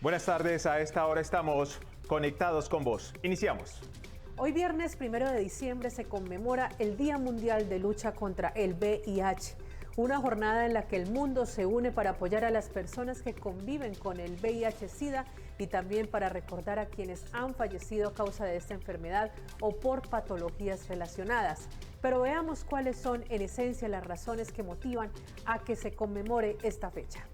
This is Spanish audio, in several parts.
Buenas tardes, a esta hora estamos conectados con vos. Iniciamos. Hoy viernes 1 de diciembre se conmemora el Día Mundial de Lucha contra el VIH, una jornada en la que el mundo se une para apoyar a las personas que conviven con el VIH-Sida y también para recordar a quienes han fallecido a causa de esta enfermedad o por patologías relacionadas. Pero veamos cuáles son en esencia las razones que motivan a que se conmemore esta fecha.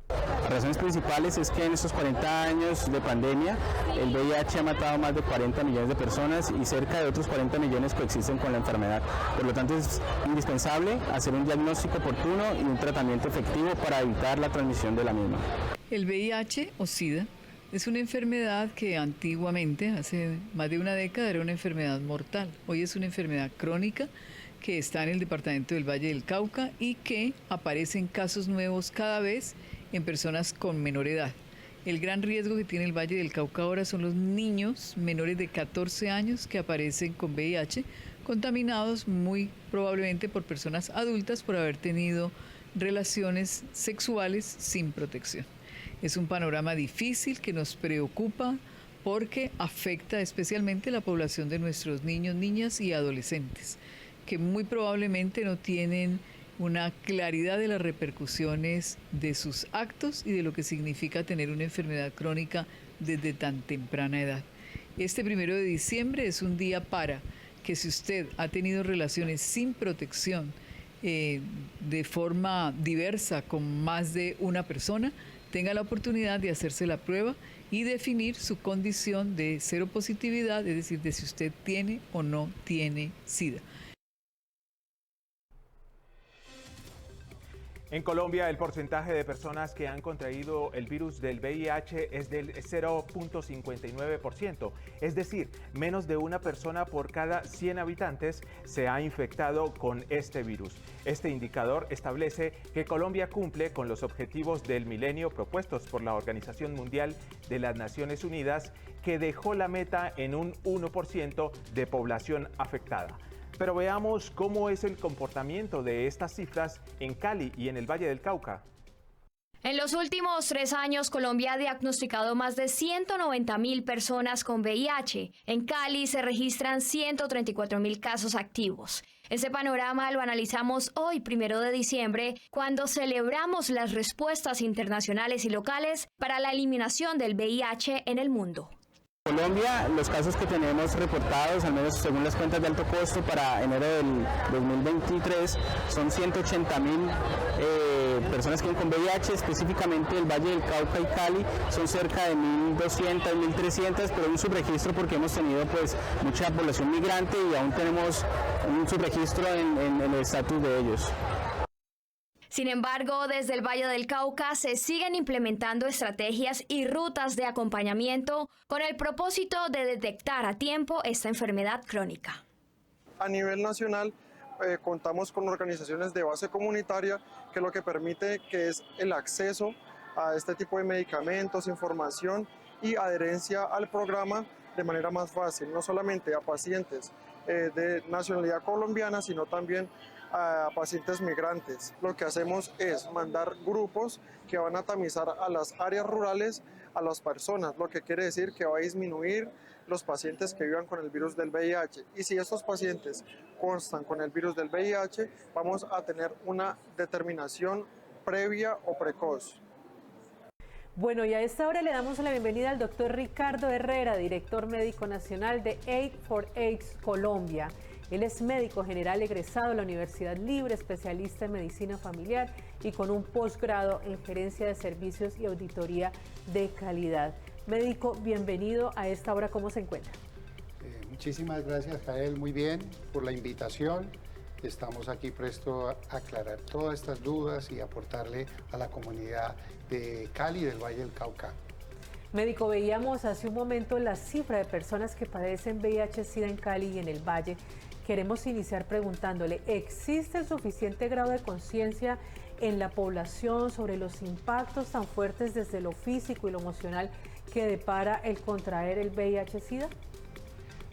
Las razones principales es que en estos 40 años de pandemia el VIH ha matado más de 40 millones de personas y cerca de otros 40 millones coexisten con la enfermedad. Por lo tanto es indispensable hacer un diagnóstico oportuno y un tratamiento efectivo para evitar la transmisión de la misma. El VIH o SIDA es una enfermedad que antiguamente, hace más de una década, era una enfermedad mortal. Hoy es una enfermedad crónica que está en el departamento del Valle del Cauca y que aparecen casos nuevos cada vez en personas con menor edad. El gran riesgo que tiene el Valle del Cauca ahora son los niños menores de 14 años que aparecen con VIH, contaminados muy probablemente por personas adultas por haber tenido relaciones sexuales sin protección. Es un panorama difícil que nos preocupa porque afecta especialmente a la población de nuestros niños, niñas y adolescentes, que muy probablemente no tienen una claridad de las repercusiones de sus actos y de lo que significa tener una enfermedad crónica desde tan temprana edad. Este 1 de diciembre es un día para que si usted ha tenido relaciones sin protección de forma diversa con más de una persona, tenga la oportunidad de hacerse la prueba y definir su condición de seropositividad, es decir, de si usted tiene o no tiene SIDA. En Colombia, el porcentaje de personas que han contraído el virus del VIH es del 0.59%, es decir, menos de una persona por cada 100 habitantes se ha infectado con este virus. Este indicador establece que Colombia cumple con los objetivos del milenio propuestos por la Organización Mundial de las Naciones Unidas, que dejó la meta en un 1% de población afectada. Pero veamos cómo es el comportamiento de estas cifras en Cali y en el Valle del Cauca. En los últimos 3 años, Colombia ha diagnosticado más de 190.000 personas con VIH. En Cali se registran 134.000 casos activos. Ese panorama lo analizamos hoy, 1 de diciembre, cuando celebramos las respuestas internacionales y locales para la eliminación del VIH en el mundo. Colombia, los casos que tenemos reportados, al menos según las cuentas de alto costo para enero del 2023, son 180.000 personas que viven con VIH, específicamente el Valle del Cauca y Cali, son cerca de 1.200, 1.300, pero hay un subregistro porque hemos tenido pues mucha población migrante y aún tenemos un subregistro en el estatus de ellos. Sin embargo, desde el Valle del Cauca se siguen implementando estrategias y rutas de acompañamiento con el propósito de detectar a tiempo esta enfermedad crónica. A nivel nacional contamos con organizaciones de base comunitaria que lo que permite que es el acceso a este tipo de medicamentos, información y adherencia al programa de manera más fácil, no solamente a pacientes de nacionalidad colombiana, sino también a pacientes migrantes. Lo que hacemos es mandar grupos que van a tamizar a las áreas rurales a las personas, lo que quiere decir que va a disminuir los pacientes que vivan con el virus del VIH. Y si estos pacientes constan con el virus del VIH, vamos a tener una determinación previa o precoz. Bueno, y a esta hora le damos la bienvenida al doctor Ricardo Herrera, director médico nacional de Aid for AIDS Colombia. Él es médico general egresado de la Universidad Libre, especialista en medicina familiar y con un posgrado en gerencia de servicios y auditoría de calidad. Médico, bienvenido a esta hora, ¿cómo se encuentra? Muchísimas gracias, Jael, muy bien por la invitación. Estamos aquí prestos a aclarar todas estas dudas y aportarle a la comunidad de Cali y del Valle del Cauca. Médico, veíamos hace un momento la cifra de personas que padecen VIH-Sida en Cali y en el Valle. Queremos iniciar preguntándole, ¿existe el suficiente grado de conciencia en la población sobre los impactos tan fuertes desde lo físico y lo emocional que depara el contraer el VIH-Sida?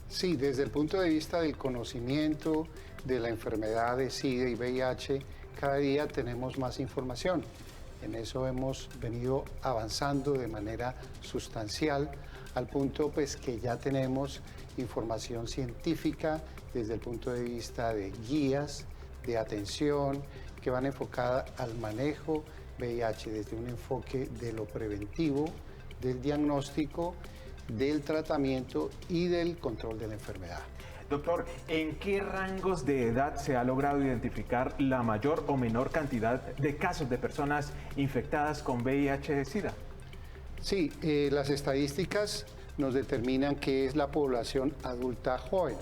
Sí, desde el punto de vista del conocimiento de la enfermedad de SIDA y VIH, cada día tenemos más información. En eso hemos venido avanzando de manera sustancial al punto pues que ya tenemos información científica desde el punto de vista de guías, de atención, que van enfocada al manejo VIH desde un enfoque de lo preventivo, del diagnóstico, del tratamiento y del control de la enfermedad. Doctor, ¿en qué rangos de edad se ha logrado identificar la mayor o menor cantidad de casos de personas infectadas con VIH-Sida? Sí, las estadísticas nos determinan que es la población adulta joven,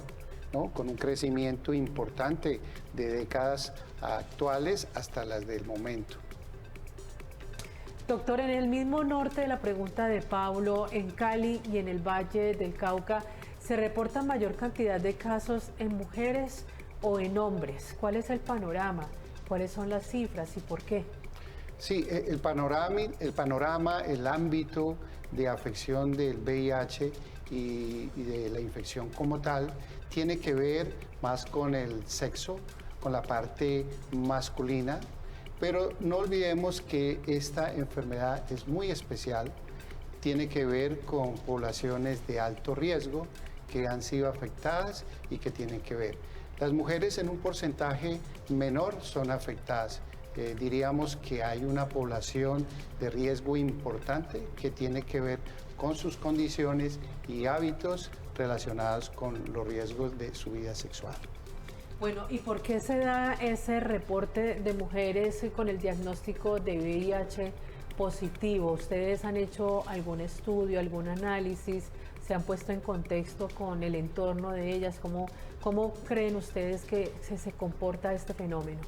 ¿no? Con un crecimiento importante de décadas actuales hasta las del momento. Doctor, en el mismo norte de la pregunta de Pablo, en Cali y en el Valle del Cauca, ¿se reporta mayor cantidad de casos en mujeres o en hombres? ¿Cuál es el panorama? ¿Cuáles son las cifras y por qué? Sí, el panorama, el ámbito de afección del VIH y de la infección como tal, tiene que ver más con el sexo, con la parte masculina, pero no olvidemos que esta enfermedad es muy especial, tiene que ver con poblaciones de alto riesgo que han sido afectadas y que tienen que ver. Las mujeres en un porcentaje menor son afectadas. Diríamos que hay una población de riesgo importante que tiene que ver con sus condiciones y hábitos relacionados con los riesgos de su vida sexual. Bueno, ¿y por qué se da ese reporte de mujeres con el diagnóstico de VIH positivo? ¿Ustedes han hecho algún estudio, algún análisis? ¿Se han puesto en contexto con el entorno de ellas? ¿Cómo creen ustedes que se comporta este fenómeno?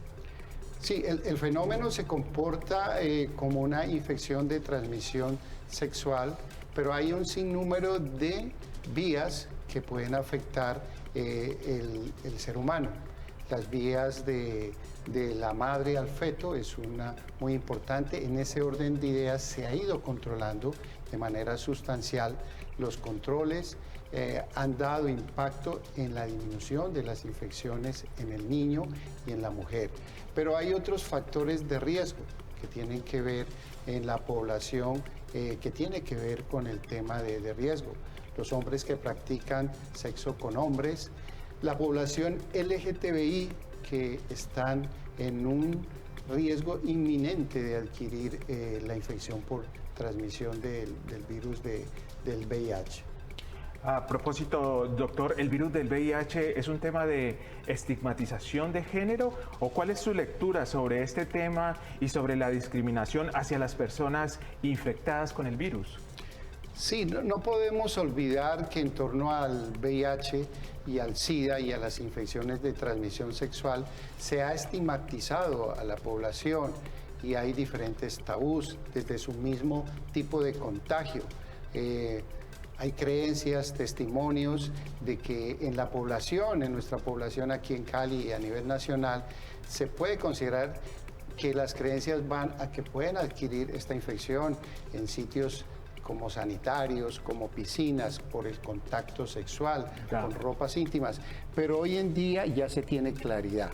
Sí, el fenómeno se comporta como una infección de transmisión sexual, pero hay un sinnúmero de vías que pueden afectar el ser humano. Las vías de la madre al feto es una muy importante. En ese orden de ideas se ha ido controlando de manera sustancial. Los controles han dado impacto en la disminución de las infecciones en el niño y en la mujer. Pero hay otros factores de riesgo que tienen que ver en la población, que tiene que ver con el tema de riesgo. Los hombres que practican sexo con hombres, la población LGTBI que están en un riesgo inminente de adquirir la infección por transmisión del virus del VIH. A propósito, doctor, ¿el virus del VIH es un tema de estigmatización de género o cuál es su lectura sobre este tema y sobre la discriminación hacia las personas infectadas con el virus? Sí, no podemos olvidar que en torno al VIH y al SIDA y a las infecciones de transmisión sexual se ha estigmatizado a la población y hay diferentes tabús desde su mismo tipo de contagio. Hay creencias, testimonios de que en la población, en nuestra población aquí en Cali y a nivel nacional, se puede considerar que las creencias van a que pueden adquirir esta infección en sitios como sanitarios, como piscinas, por el contacto sexual, con ropas íntimas. Pero hoy en día ya se tiene claridad.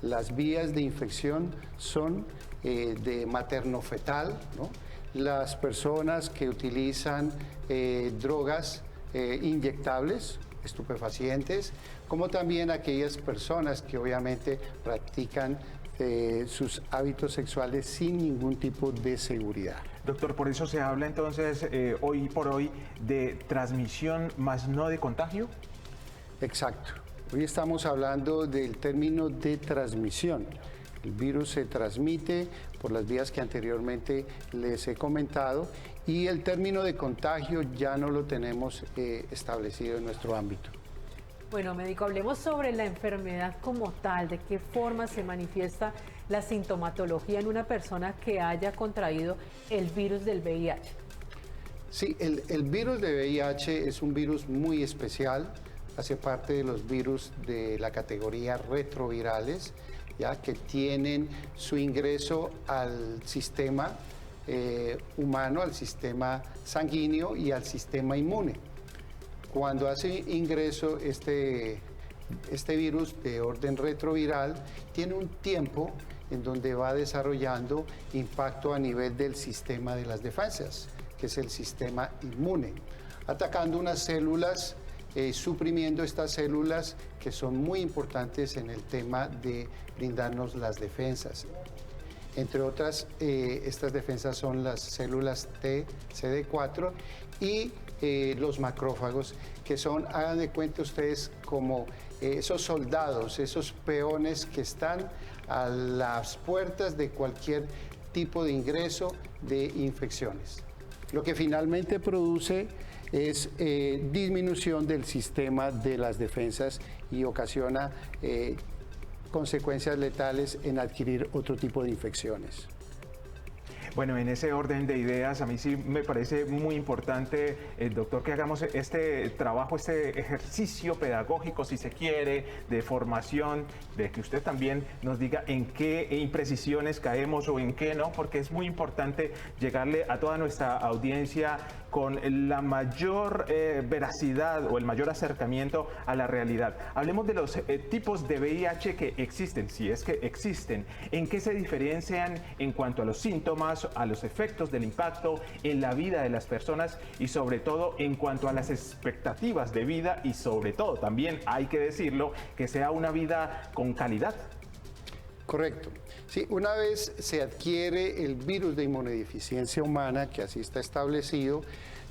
Las vías de infección son de materno-fetal, ¿no? Las personas que utilizan drogas inyectables, estupefacientes, como también aquellas personas que obviamente practican sus hábitos sexuales sin ningún tipo de seguridad. Doctor, por eso se habla entonces hoy por hoy de transmisión más no de contagio. Exacto. Hoy estamos hablando del término de transmisión. El virus se transmite por las vías que anteriormente les he comentado y el término de contagio ya no lo tenemos establecido en nuestro ámbito. Bueno, médico, hablemos sobre la enfermedad como tal, de qué forma se manifiesta la sintomatología en una persona que haya contraído el virus del VIH. Sí, el virus de VIH es un virus muy especial, hace parte de los virus de la categoría retrovirales, ya que tienen su ingreso al sistema humano, al sistema sanguíneo y al sistema inmune. Cuando hace ingreso este virus de orden retroviral, tiene un tiempo en donde va desarrollando impacto a nivel del sistema de las defensas, que es el sistema inmune, atacando unas células, suprimiendo estas células que son muy importantes en el tema de brindarnos las defensas. Entre otras, estas defensas son las células T, CD4 y los macrófagos, que son, hagan de cuenta ustedes, como esos soldados, esos peones que están a las puertas de cualquier tipo de ingreso de infecciones. Lo que finalmente produce es disminución del sistema de las defensas y ocasiona consecuencias letales en adquirir otro tipo de infecciones. Bueno, en ese orden de ideas, a mí sí me parece muy importante, doctor, que hagamos este trabajo, este ejercicio pedagógico, si se quiere, de formación, de que usted también nos diga en qué imprecisiones caemos o en qué no, porque es muy importante llegarle a toda nuestra audiencia con la mayor veracidad o el mayor acercamiento a la realidad. Hablemos de los tipos de VIH que existen, si es que existen, en qué se diferencian en cuanto a los síntomas, a los efectos del impacto en la vida de las personas y sobre todo en cuanto a las expectativas de vida y sobre todo también hay que decirlo, que sea una vida con calidad. Correcto. Sí, una vez se adquiere el virus de inmunodeficiencia humana, que así está establecido,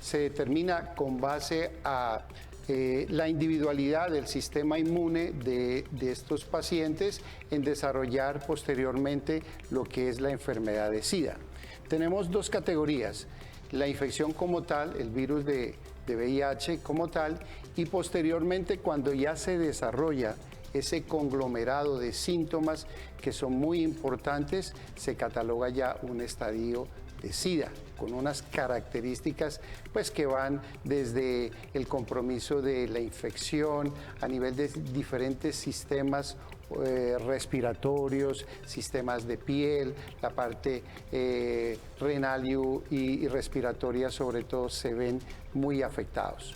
se determina con base a la individualidad del sistema inmune de estos pacientes en desarrollar posteriormente lo que es la enfermedad de SIDA. Tenemos dos categorías, la infección como tal, el virus de VIH como tal, y posteriormente cuando ya se desarrolla ese conglomerado de síntomas que son muy importantes, se cataloga ya un estadio de SIDA, con unas características pues, que van desde el compromiso de la infección a nivel de diferentes sistemas respiratorios, sistemas de piel, la parte renal y respiratoria sobre todo se ven muy afectados.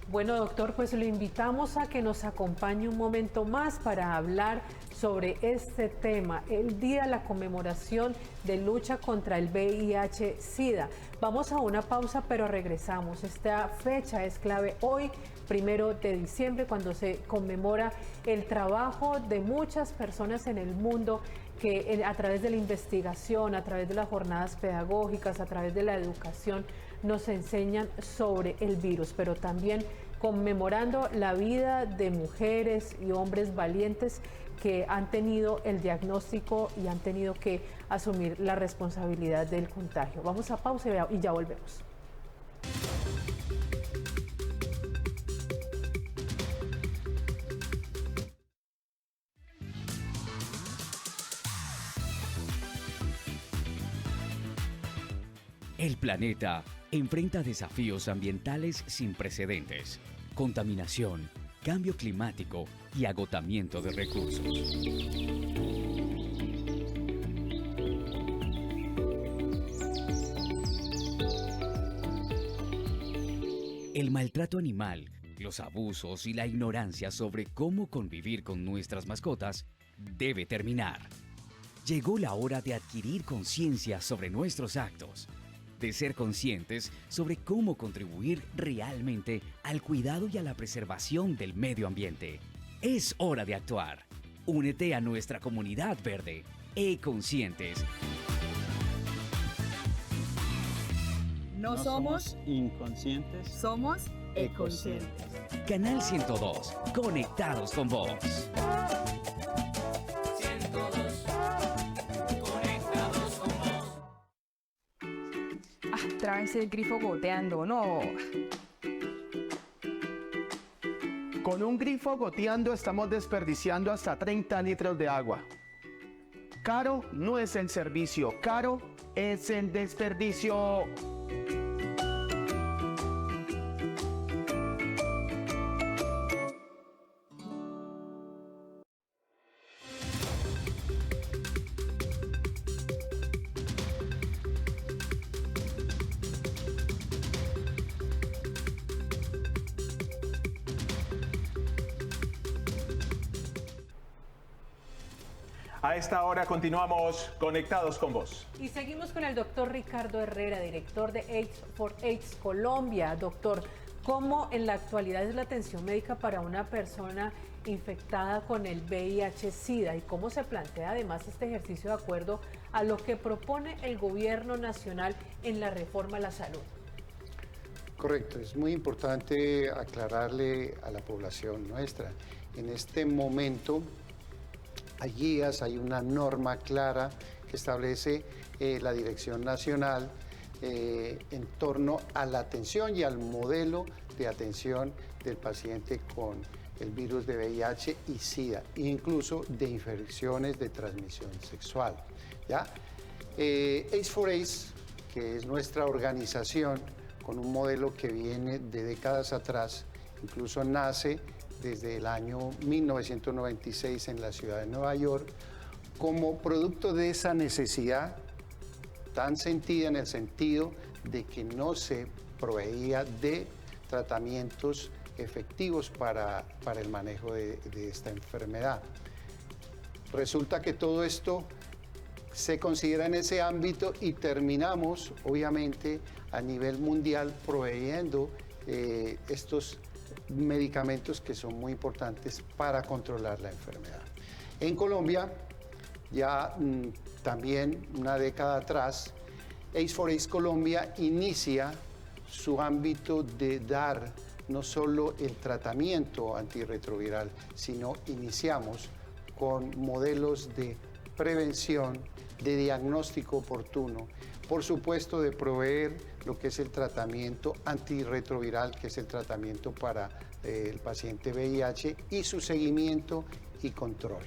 Bueno, doctor, pues lo invitamos a que nos acompañe un momento más para hablar sobre este tema, el día de la conmemoración de lucha contra el VIH-Sida. Vamos a una pausa, pero regresamos. Esta fecha es clave hoy, 1 de diciembre, cuando se conmemora el trabajo de muchas personas en el mundo que a través de la investigación, a través de las jornadas pedagógicas, a través de la educación, nos enseñan sobre el virus, pero también conmemorando la vida de mujeres y hombres valientes que han tenido el diagnóstico y han tenido que asumir la responsabilidad del contagio. Vamos a pausa y ya volvemos. El planeta enfrenta desafíos ambientales sin precedentes: contaminación, cambio climático y agotamiento de recursos. El maltrato animal, los abusos y la ignorancia sobre cómo convivir con nuestras mascotas debe terminar. Llegó la hora de adquirir conciencia sobre nuestros actos, de ser conscientes sobre cómo contribuir realmente al cuidado y a la preservación del medio ambiente. Es hora de actuar. Únete a nuestra comunidad verde. E-Conscientes. No somos inconscientes, somos econscientes. Canal 102, conectados con vos. Otra vez el grifo goteando, no. Con un grifo goteando estamos desperdiciando hasta 30 litros de agua. Caro no es el servicio, caro es el desperdicio. A esta hora continuamos conectados con vos. Y seguimos con el doctor Ricardo Herrera, director de AIDS4AIDS Colombia. Doctor, ¿cómo en la actualidad es la atención médica para una persona infectada con el VIH-Sida? ¿Y cómo se plantea además este ejercicio de acuerdo a lo que propone el gobierno nacional en la reforma a la salud? Correcto, es muy importante aclararle a la población nuestra. En este momento hay guías, hay una norma clara que establece la Dirección Nacional en torno a la atención y al modelo de atención del paciente con el virus de VIH y SIDA, incluso de infecciones de transmisión sexual. ¿Ya? AIDS4AIDS, que es nuestra organización con un modelo que viene de décadas atrás, incluso nace desde el año 1996 en la ciudad de Nueva York, como producto de esa necesidad tan sentida en el sentido de que no se proveía de tratamientos efectivos para el manejo de esta enfermedad. Resulta que todo esto se considera en ese ámbito y terminamos, obviamente, a nivel mundial proveyendo estos medicamentos que son muy importantes para controlar la enfermedad. En Colombia, ya también una década atrás, AIDS4AIDS Colombia inicia su ámbito de dar no solo el tratamiento antirretroviral, sino iniciamos con modelos de prevención, de diagnóstico oportuno, por supuesto de proveer lo que es el tratamiento antirretroviral, que es el tratamiento para el paciente VIH y su seguimiento y control.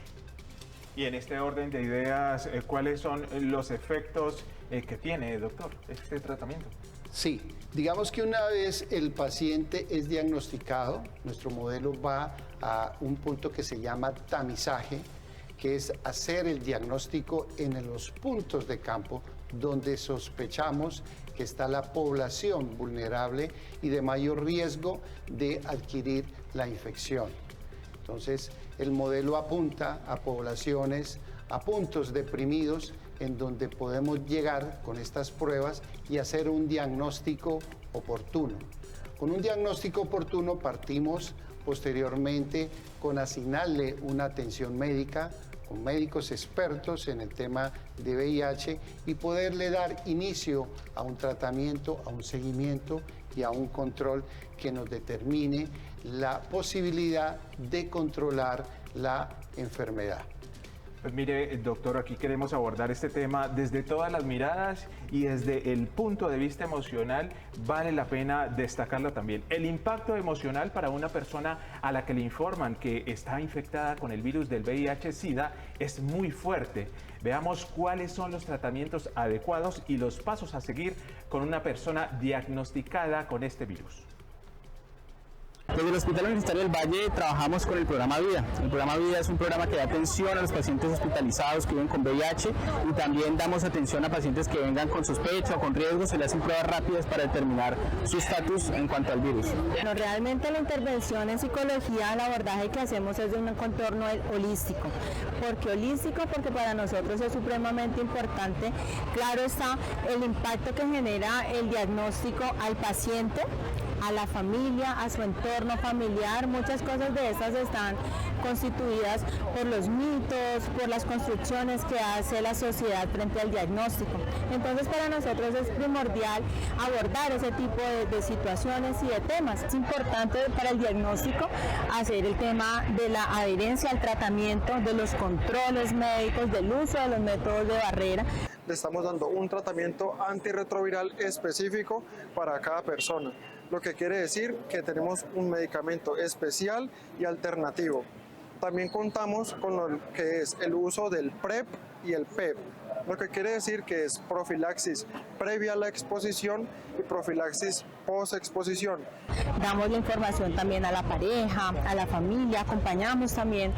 Y en este orden de ideas, ¿cuáles son los efectos que tiene, doctor, este tratamiento? Sí, digamos que una vez el paciente es diagnosticado, nuestro modelo va a un punto que se llama tamizaje, que es hacer el diagnóstico en los puntos de campo donde sospechamos que está la población vulnerable y de mayor riesgo de adquirir la infección. Entonces, el modelo apunta a poblaciones, a puntos deprimidos, en donde podemos llegar con estas pruebas y hacer un diagnóstico oportuno. Con un diagnóstico oportuno partimos posteriormente con asignarle una atención médica, con médicos expertos en el tema de VIH y poderle dar inicio a un tratamiento, a un seguimiento y a un control que nos determine la posibilidad de controlar la enfermedad. Pues mire, doctor, aquí queremos abordar este tema desde todas las miradas y desde el punto de vista emocional. Vale la pena destacarlo también. El impacto emocional para una persona a la que le informan que está infectada con el virus del VIH-Sida es muy fuerte. Veamos cuáles son los tratamientos adecuados y los pasos a seguir con una persona diagnosticada con este virus. Desde el Hospital Universitario del Valle trabajamos con el programa Vida. El programa Vida es un programa que da atención a los pacientes hospitalizados que viven con VIH y también damos atención a pacientes que vengan con sospecha o con riesgo. Se le hacen pruebas rápidas para determinar su estatus en cuanto al virus. Bueno, realmente la intervención en psicología, el abordaje que hacemos es de un contorno holístico. ¿Por qué holístico? Porque para nosotros es supremamente importante. Claro está el impacto que genera el diagnóstico al paciente, a la familia, a su entorno familiar. Muchas cosas de estas están constituidas por los mitos, por las construcciones que hace la sociedad frente al diagnóstico. Entonces para nosotros es primordial abordar ese tipo de situaciones y de temas. Es importante para el diagnóstico hacer el tema de la adherencia al tratamiento, de los controles médicos, del uso de los métodos de barrera. Le estamos dando un tratamiento antirretroviral específico para cada persona, lo que quiere decir que tenemos un medicamento especial y alternativo. También contamos con lo que es el uso del PrEP y el PEP, lo que quiere decir que es profilaxis previa a la exposición y profilaxis post-exposición. Damos la información también a la pareja, a la familia, acompañamos también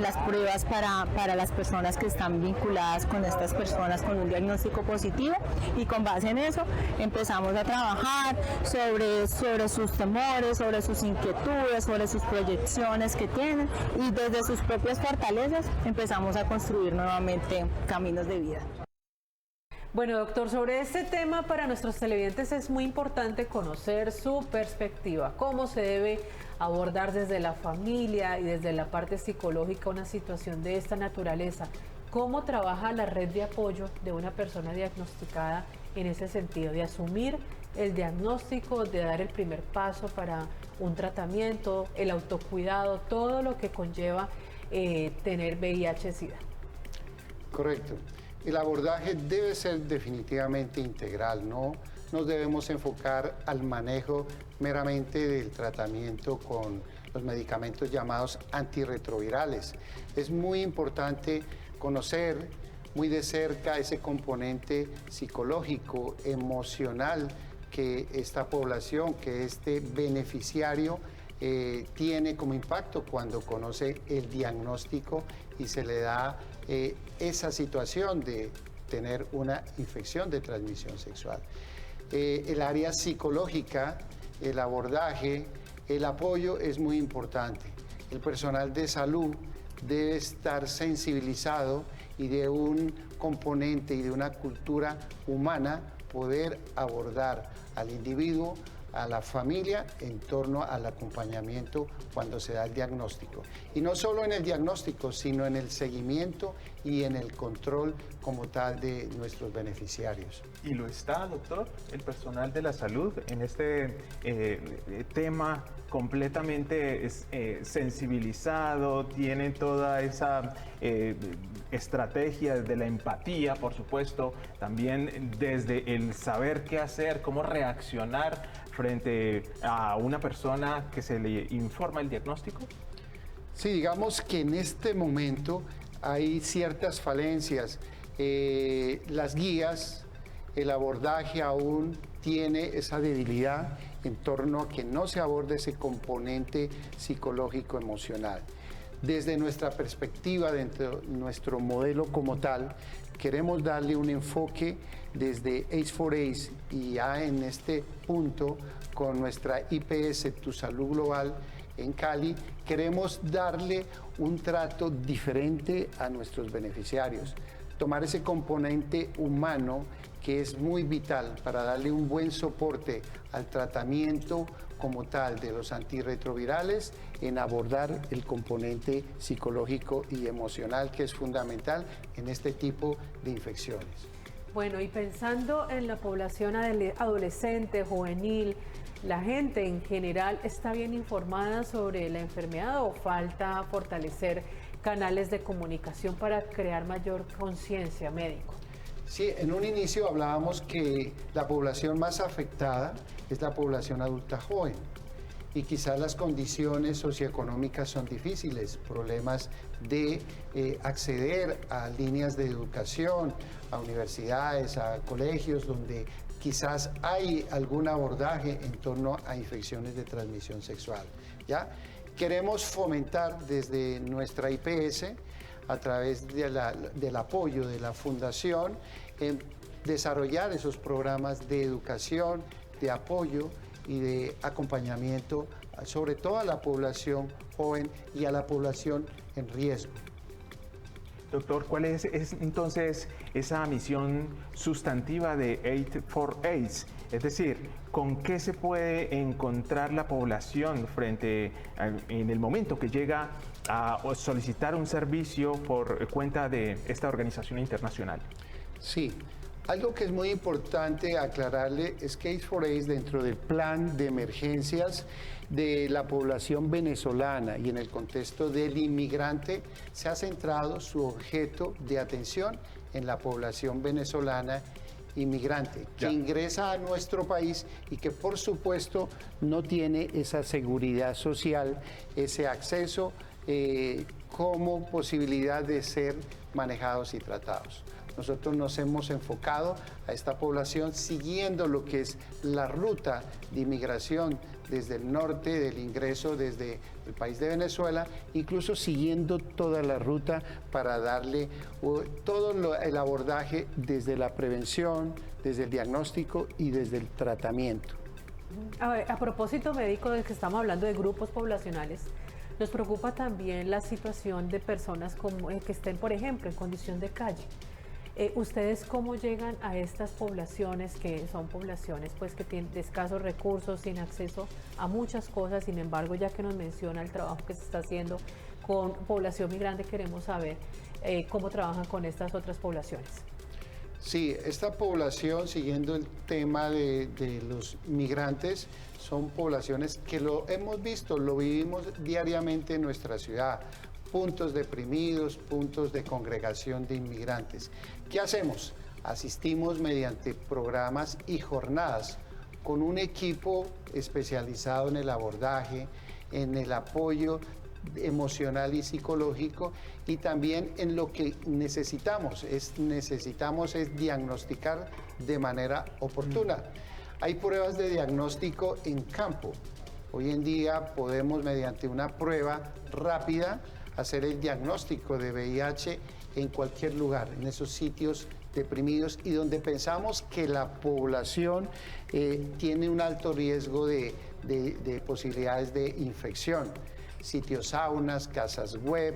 las pruebas para las personas que están vinculadas con estas personas con un diagnóstico positivo, y con base en eso empezamos a trabajar sobre sus temores, sobre sus inquietudes, sobre sus proyecciones que tienen, y desde sus propias fortalezas empezamos a construir nuevamente caminos de vida. Bueno, doctor, sobre este tema para nuestros televidentes es muy importante conocer su perspectiva, cómo se debe abordar desde la familia y desde la parte psicológica una situación de esta naturaleza. ¿Cómo trabaja la red de apoyo de una persona diagnosticada en ese sentido, de asumir el diagnóstico, de dar el primer paso para un tratamiento, el autocuidado, todo lo que conlleva tener VIH-Sida? Correcto. El abordaje debe ser definitivamente integral, no nos debemos enfocar al manejo meramente del tratamiento con los medicamentos llamados antirretrovirales. Es muy importante conocer muy de cerca ese componente psicológico, emocional que esta población, que este beneficiario tiene como impacto cuando conoce el diagnóstico y se le da esa situación de tener una infección de transmisión sexual. El área psicológica, el abordaje, el apoyo es muy importante. El personal de salud debe estar sensibilizado y de un componente y de una cultura humana poder abordar al individuo, a la familia en torno al acompañamiento cuando se da el diagnóstico. Y no solo en el diagnóstico, sino en el seguimiento y en el control como tal de nuestros beneficiarios. ¿Y lo está, doctor, el personal de la salud en este tema completamente sensibilizado? ¿Tienen toda esa estrategia de la empatía, por supuesto, también desde el saber qué hacer, cómo reaccionar frente a una persona que se le informa el diagnóstico? Sí, digamos que en este momento hay ciertas falencias. Las guías, el abordaje aún tiene esa debilidad en torno a que no se aborde ese componente psicológico emocional. Desde nuestra perspectiva, dentro de nuestro modelo como tal, queremos darle un enfoque desde AIDS4AIDS y ya en este punto con nuestra IPS Tu Salud Global en Cali, queremos darle un trato diferente a nuestros beneficiarios, tomar ese componente humano que es muy vital para darle un buen soporte al tratamiento como tal de los antirretrovirales, en abordar el componente psicológico y emocional que es fundamental en este tipo de infecciones. Bueno, y pensando en la población adolescente, juvenil, ¿la gente en general está bien informada sobre la enfermedad o falta fortalecer canales de comunicación para crear mayor conciencia médica? Sí, en un inicio hablábamos que la población más afectada es la población adulta joven y quizás las condiciones socioeconómicas son difíciles, problemas de acceder a líneas de educación, a universidades, a colegios donde quizás hay algún abordaje en torno a infecciones de transmisión sexual, ¿ya? Queremos fomentar desde nuestra IPS, a través del apoyo de la Fundación, desarrollar esos programas de educación, de apoyo y de acompañamiento, sobre todo a la población joven y a la población en riesgo. Doctor, ¿cuál es entonces esa misión sustantiva de AIDS4AIDS? Es decir, ¿con qué se puede encontrar la población en el momento que llega a solicitar un servicio por cuenta de esta organización internacional? Sí, algo que es muy importante aclararle es que AIDS4AIDS, dentro del plan de emergencias de la población venezolana y en el contexto del inmigrante, se ha centrado su objeto de atención en la población venezolana inmigrante que ingresa a nuestro país y que por supuesto no tiene esa seguridad social, ese acceso como posibilidad de ser manejados y tratados. Nosotros nos hemos enfocado a esta población siguiendo lo que es la ruta de inmigración desde el norte, del ingreso desde el país de Venezuela, incluso siguiendo toda la ruta para darle todo el abordaje desde la prevención, desde el diagnóstico y desde el tratamiento. A propósito, médico, de que estamos hablando de grupos poblacionales, nos preocupa también la situación de personas que estén, por ejemplo, en condición de calle. ¿Ustedes cómo llegan a estas poblaciones, que son poblaciones pues, que tienen de escasos recursos, sin acceso a muchas cosas? Sin embargo, ya que nos menciona el trabajo que se está haciendo con población migrante, queremos saber cómo trabajan con estas otras poblaciones. Sí, esta población, siguiendo el tema de los migrantes, son poblaciones que lo hemos visto, lo vivimos diariamente en nuestra ciudad. Puntos deprimidos, puntos de congregación de inmigrantes. ¿Qué hacemos? Asistimos mediante programas y jornadas con un equipo especializado en el abordaje, en el apoyo emocional y psicológico, y también en lo que necesitamos es diagnosticar de manera oportuna. Hay pruebas de diagnóstico en campo. Hoy en día podemos, mediante una prueba rápida, hacer el diagnóstico de VIH en cualquier lugar, en esos sitios deprimidos y donde pensamos que la población tiene un alto riesgo de posibilidades de infección. Sitios saunas, casas web,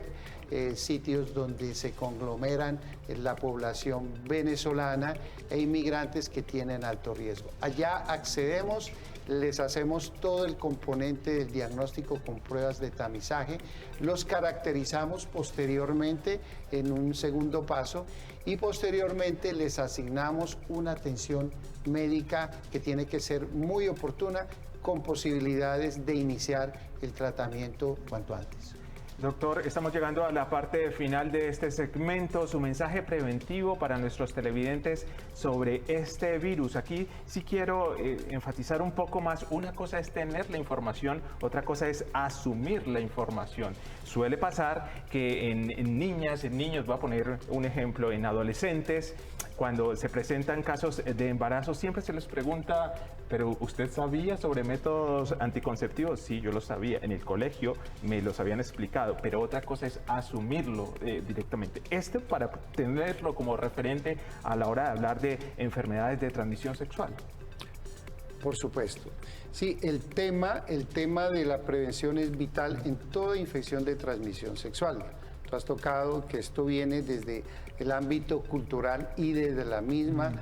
sitios donde se conglomeran la población venezolana e inmigrantes que tienen alto riesgo. Allá accedemos, les hacemos todo el componente del diagnóstico con pruebas de tamizaje, los caracterizamos posteriormente en un segundo paso y posteriormente les asignamos una atención médica que tiene que ser muy oportuna, con posibilidades de iniciar el tratamiento cuanto antes. Doctor, estamos llegando a la parte final de este segmento. Su mensaje preventivo para nuestros televidentes sobre este virus. Aquí sí quiero enfatizar un poco más. Una cosa es tener la información, otra cosa es asumir la información. Suele pasar que en niñas, en niños, voy a poner un ejemplo, en adolescentes, cuando se presentan casos de embarazo, siempre se les pregunta, ¿pero usted sabía sobre métodos anticonceptivos? Sí, yo lo sabía. En el colegio me los habían explicado, pero otra cosa es asumirlo directamente. Esto para tenerlo como referente a la hora de hablar de enfermedades de transmisión sexual. Por supuesto. Sí, el tema de la prevención es vital en toda infección de transmisión sexual. Tú has tocado que esto viene desde el ámbito cultural y desde la misma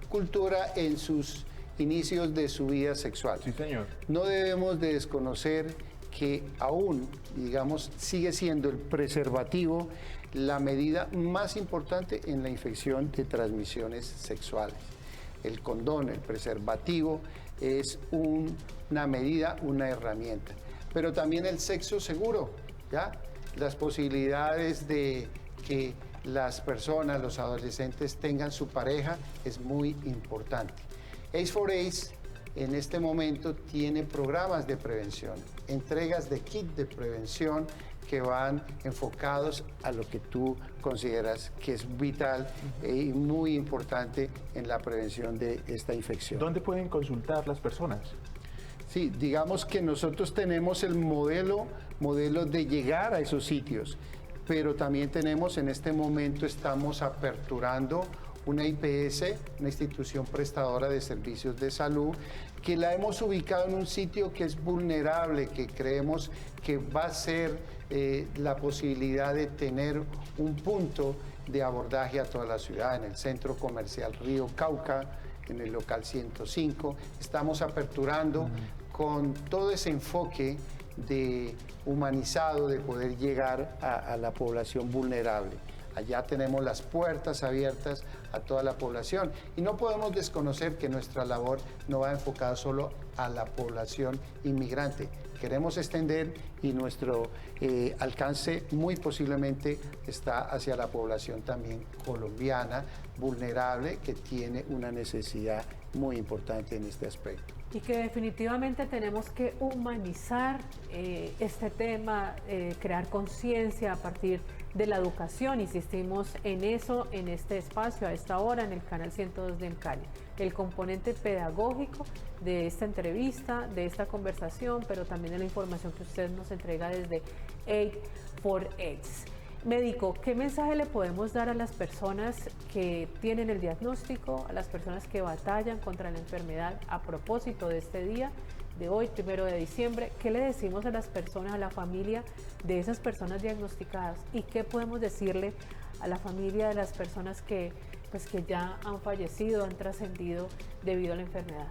cultura en sus inicios de su vida sexual. Sí, señor. No debemos de desconocer que aún, digamos, sigue siendo el preservativo la medida más importante en la infección de transmisiones sexuales. El condón, el preservativo, es una medida, una herramienta. Pero también el sexo seguro, ¿ya? Las posibilidades de que las personas, los adolescentes tengan su pareja es muy importante. Ace4Ace en este momento tiene programas de prevención, entregas de kit de prevención que van enfocados a lo que tú consideras que es vital y muy importante en la prevención de esta infección. ¿Dónde pueden consultar las personas? Sí, digamos que nosotros tenemos el modelo de llegar a esos sitios, pero también tenemos, en este momento estamos aperturando una IPS, una institución prestadora de servicios de salud, que la hemos ubicado en un sitio que es vulnerable, que creemos que va a ser la posibilidad de tener un punto de abordaje a toda la ciudad, en el Centro Comercial Río Cauca, en el local 105. Estamos aperturando con todo ese enfoque de humanizado de poder llegar a la población vulnerable. Allá tenemos las puertas abiertas a toda la población y no podemos desconocer que nuestra labor no va enfocada solo a la población inmigrante. Queremos extender y nuestro alcance muy posiblemente está hacia la población también colombiana, vulnerable, que tiene una necesidad muy importante en este aspecto. Y que definitivamente tenemos que humanizar este tema, crear conciencia a partir de la educación. Insistimos en eso en este espacio, a esta hora, en el canal 102 de Cali. El componente pedagógico de esta entrevista, de esta conversación, pero también de la información que usted nos entrega desde Aid for AIDS. Médico, ¿qué mensaje le podemos dar a las personas que tienen el diagnóstico, a las personas que batallan contra la enfermedad a propósito de este día de hoy, 1 de diciembre? ¿Qué le decimos a las personas, a la familia de esas personas diagnosticadas? ¿Y qué podemos decirle a la familia de las personas que ya han fallecido, han trascendido debido a la enfermedad?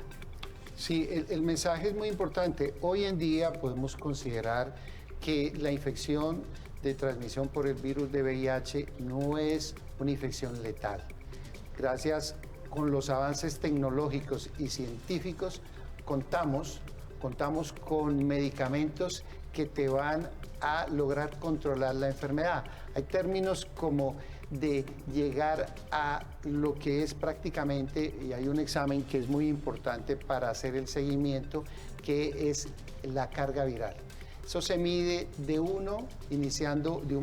Sí, el mensaje es muy importante. Hoy en día podemos considerar que la infección de transmisión por el virus de VIH no es una infección letal. Gracias con los avances tecnológicos y científicos, contamos con medicamentos que te van a lograr controlar la enfermedad. Hay términos como de llegar a lo que es prácticamente, y hay un examen que es muy importante para hacer el seguimiento, que es la carga viral. Eso se mide de un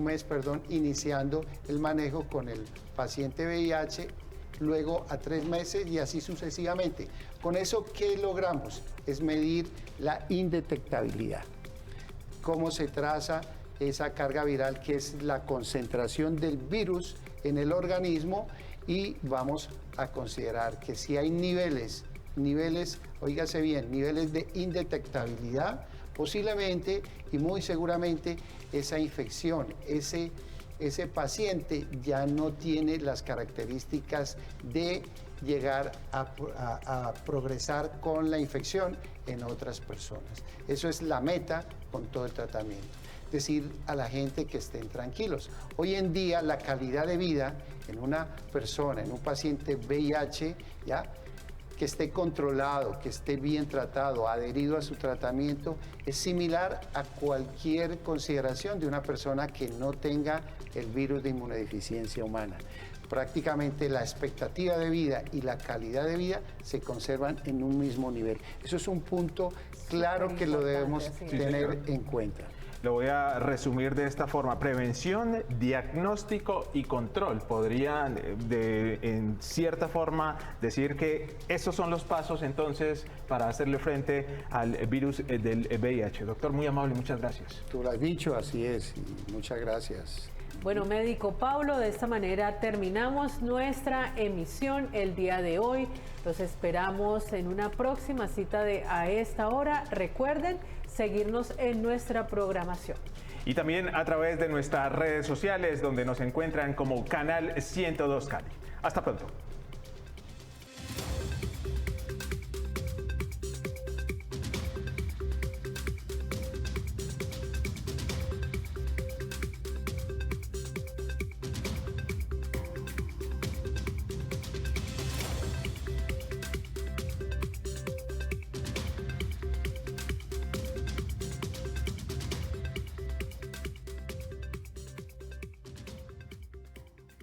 mes, iniciando el manejo con el paciente VIH, luego a 3 meses y así sucesivamente. Con eso, ¿qué logramos? Es medir la indetectabilidad. ¿Cómo se traza esa carga viral, que es la concentración del virus en el organismo? Y vamos a considerar que si hay niveles, oígase bien, niveles de indetectabilidad, posiblemente y muy seguramente esa infección, ese paciente ya no tiene las características de llegar a progresar con la infección en otras personas. Eso es la meta con todo el tratamiento. Decir a la gente que estén tranquilos. Hoy en día la calidad de vida en una persona, en un paciente VIH, ¿ya?, que esté controlado, que esté bien tratado, adherido a su tratamiento, es similar a cualquier consideración de una persona que no tenga el virus de inmunodeficiencia humana. Prácticamente la expectativa de vida y la calidad de vida se conservan en un mismo nivel. Eso es un punto claro que lo debemos tener en cuenta. Lo voy a resumir de esta forma: prevención, diagnóstico y control. Podrían en cierta forma decir que esos son los pasos entonces para hacerle frente al virus del VIH. Doctor, muy amable, muchas gracias. Tú lo has dicho, así es, y muchas gracias. Bueno, médico Pablo, de esta manera terminamos nuestra emisión el día de hoy. Los esperamos en una próxima cita de A Esta Hora. Recuerden seguirnos en nuestra programación. Y también a través de nuestras redes sociales, donde nos encuentran como Canal 102 Cali. Hasta pronto.